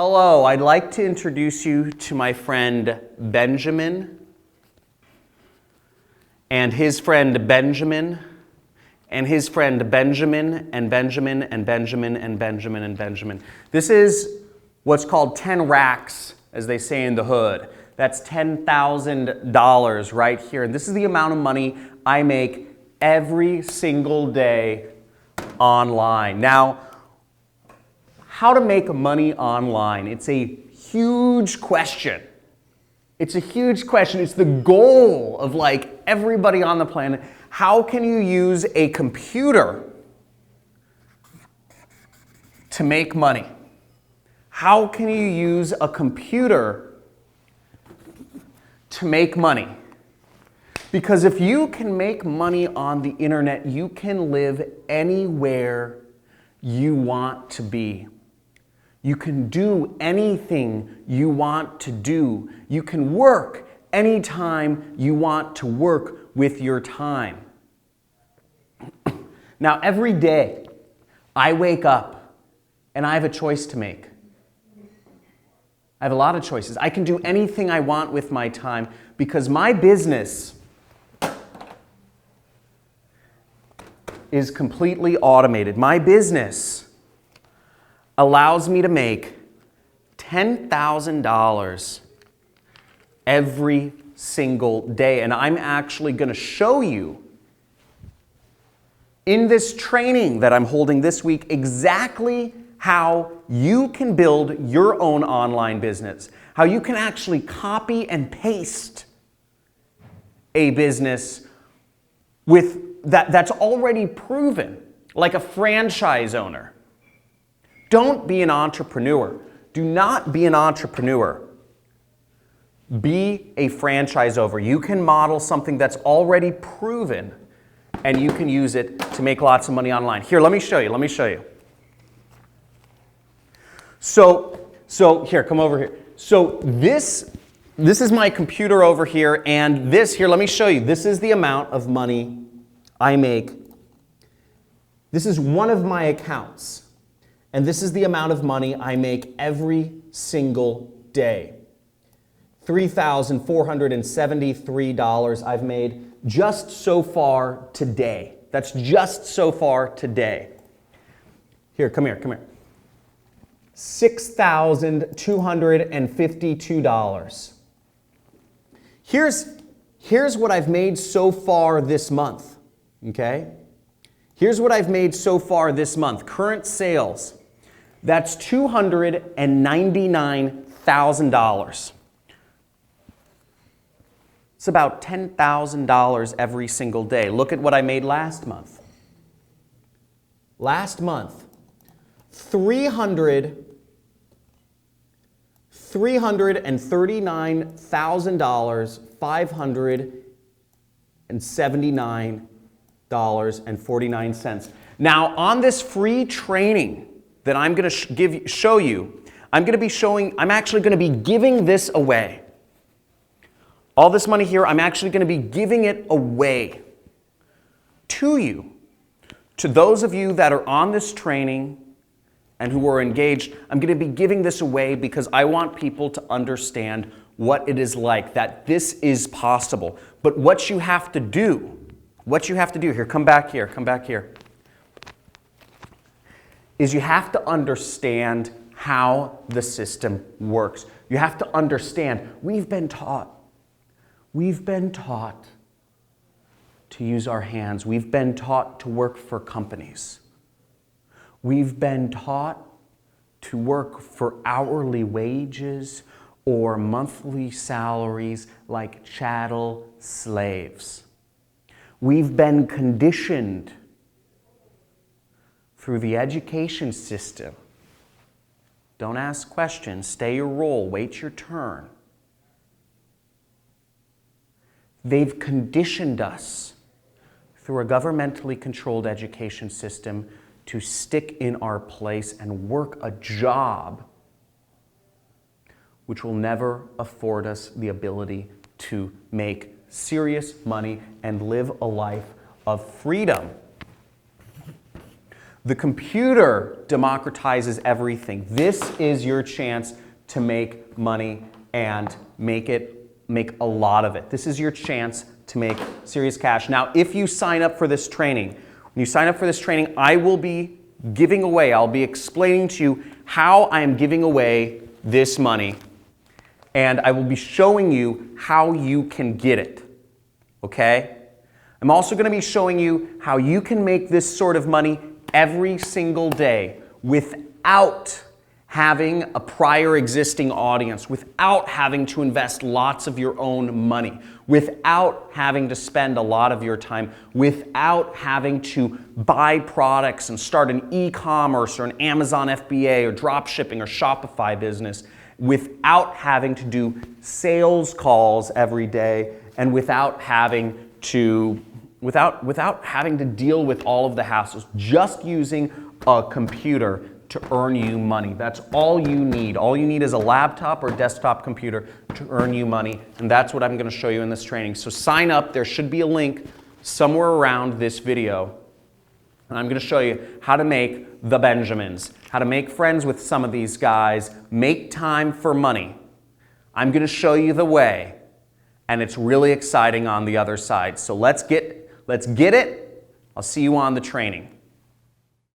Hello, I'd like to introduce you to my friend Benjamin and his friend Benjamin and his friend Benjamin and Benjamin and Benjamin and Benjamin and Benjamin. This is what's called 10 racks, as they say in the hood. That's $10,000 right here. And this is the amount of money I make every single day online. Now, how to make money online? It's a huge question. It's a huge question. It's the goal of like everybody on the planet. How can you use a computer to make money? How can you use a computer to make money? Because if you can make money on the internet, you can live anywhere you want to be. You can do anything you want to do. You can work anytime you want to work with your time. Now, every day I wake up and I have a choice to make. I have a lot of choices. I can do anything I want with my time because my business is completely automated. My business allows me to make $10,000 every single day. And I'm actually going to show you in this training that I'm holding this week exactly how you can build your own online business, how you can actually copy and paste a business with that's already proven, like a franchise owner. Don't be an entrepreneur. Do not be an entrepreneur. Be a franchise owner. You can model something that's already proven and you can use it to make lots of money online. Here, let me show you. So here, come over here. So this is my computer over here, and this here, let me show you. This is the amount of money I make. This is one of my accounts. And this is the amount of money I make every single day. $3,473 I've made just so far today. That's just so far today. Here, come here. $6,252. Here's what I've made so far this month, okay? Here's what I've made so far this month. Current sales. That's $299,000. It's about $10,000 every single day. Look at what I made last month. Last month, $339,579.49. Now, on this free training that I'm going to show you, I'm actually going to be giving this away. All this money here, I'm actually going to be giving it away to you. To those of you that are on this training and who are engaged, I'm going to be giving this away because I want people to understand what it is like, that this is possible. But what you have to do, here, come back here, is you have to understand how the system works. You have to understand, we've been taught to use our hands. We've been taught to work for companies. We've been taught to work for hourly wages or monthly salaries like chattel slaves. We've been conditioned through the education system. Don't ask questions, stay your role, wait your turn. They've conditioned us through a governmentally controlled education system to stick in our place and work a job which will never afford us the ability to make serious money and live a life of freedom. The computer democratizes everything. This is your chance to make money and make a lot of it. This is your chance to make serious cash. Now, if you sign up for this training, when you sign up for this training, I will be giving away, I'll be explaining to you how I am giving away this money, and I will be showing you how you can get it, okay? I'm also going to be showing you how you can make this sort of money every single day without having a prior existing audience, without having to invest lots of your own money, without having to spend a lot of your time, without having to buy products and start an e-commerce or an Amazon FBA or drop shipping or Shopify business, without having to do sales calls every day, and without having to deal with all of the hassles, just using a computer to earn you money. That's all you need. All you need is a laptop or desktop computer to earn you money, and that's what I'm going to show you in this training. So sign up. There should be a link somewhere around this video, and I'm going to show you how to make the Benjamins, how to make friends with some of these guys, make time for money. I'm going to show you the way, and it's really exciting on the other side. So let's get it. I'll see you on the training.